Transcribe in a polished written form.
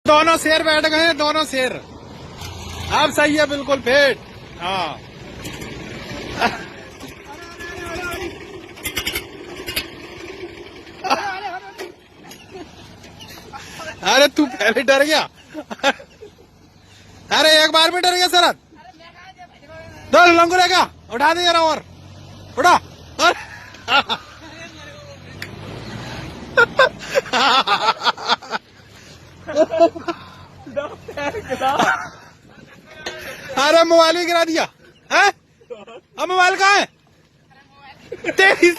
दोनों शेर बैठ गए हैं, दोनों शेर। अब सही है, बिल्कुल फिट। हाँ। अरे तू पहले डर गया। अरे एक बार में डर गया शरद। दो लंगूरे का उठा दे जरा और उठा। अरे मोबाइल भी गिरा दिया है। अब मोबाइल कहाँ है तेरी